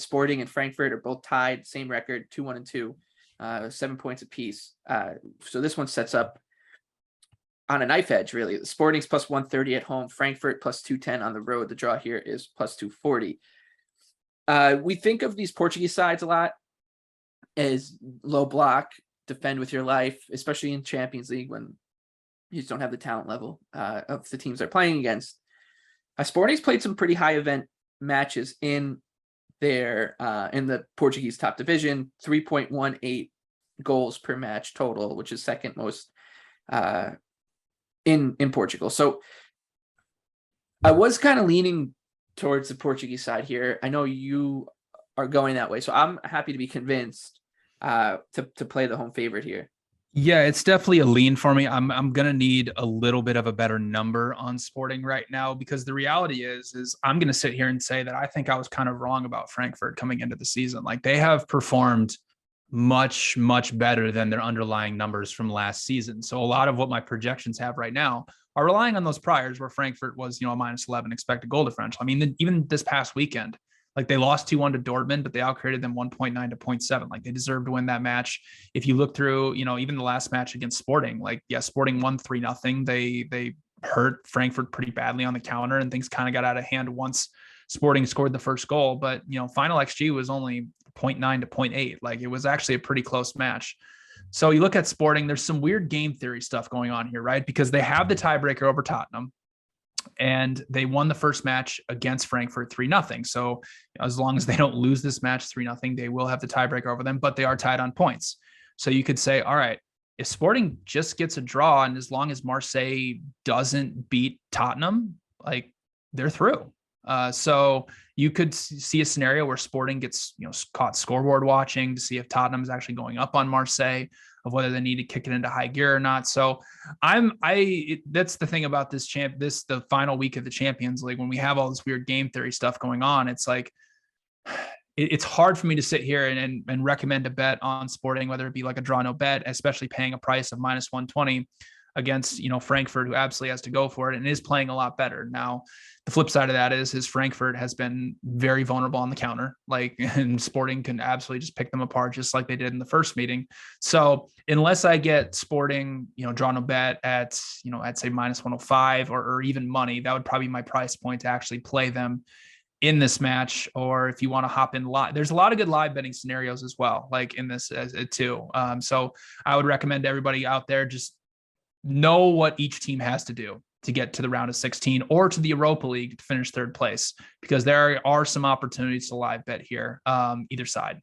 Sporting and Frankfurt are both tied, same record, 2-1-2, 7 points apiece. So this one sets up on a knife edge, really. The Sporting's plus 130 at home, Frankfurt plus 210 on the road. The draw here is plus 240. We think of these Portuguese sides a lot as low block, defend with your life, especially in Champions League when you just don't have the talent level of the teams they're playing against. Sporting's played some pretty high event matches in the Portuguese top division, 3.18 goals per match total, which is second most in Portugal. So I was kind of leaning towards the Portuguese side here. I know you are going that way, so I'm happy to be convinced to play the home favorite here. Yeah, it's definitely a lean for me. I'm going to need a little bit of a better number on Sporting right now, because the reality is I'm going to sit here and say that I think I was kind of wrong about Frankfurt coming into the season. Like, they have performed much, much better than their underlying numbers from last season. So a lot of what my projections have right now are relying on those priors where Frankfurt was, a minus 11 expected goal differential. I mean, even this past weekend, like, they lost 2-1 to Dortmund, but they outcreated them 1.9 to 0.7. Like, they deserved to win that match. If you look through, even the last match against Sporting, like, yeah, Sporting won 3-0. They hurt Frankfurt pretty badly on the counter, and things kind of got out of hand once Sporting scored the first goal. But, final XG was only 0.9 to 0.8. Like, it was actually a pretty close match. So you look at Sporting, there's some weird game theory stuff going on here, right? Because they have the tiebreaker over Tottenham, and they won the first match against Frankfurt 3-0. So as long as they don't lose this match 3-0, they will have the tiebreaker over them, but they are tied on points. So you could say, all right, if Sporting just gets a draw, and as long as Marseille doesn't beat Tottenham, like, they're through. So you could see a scenario where Sporting gets, caught scoreboard watching to see if Tottenham is actually going up on Marseille, of whether they need to kick it into high gear or not. So that's the thing about the final week of the Champions League, when we have all this weird game theory stuff going on. It's like, it's hard for me to sit here and recommend a bet on Sporting, whether it be like a draw no bet, especially paying a price of minus 120 against, Frankfurt, who absolutely has to go for it and is playing a lot better. Now, the flip side of that is Frankfurt has been very vulnerable on the counter, and Sporting can absolutely just pick them apart, just like they did in the first meeting. So unless I get Sporting, draw no bet at, I'd say minus 105 or even money, that would probably be my price point to actually play them in this match. Or if you want to hop in live, there's a lot of good live betting scenarios as well, like in this too. So I would recommend everybody out there just know what each team has to do to get to the round of 16 or to the Europa League to finish third place, because there are some opportunities to live bet here, either side.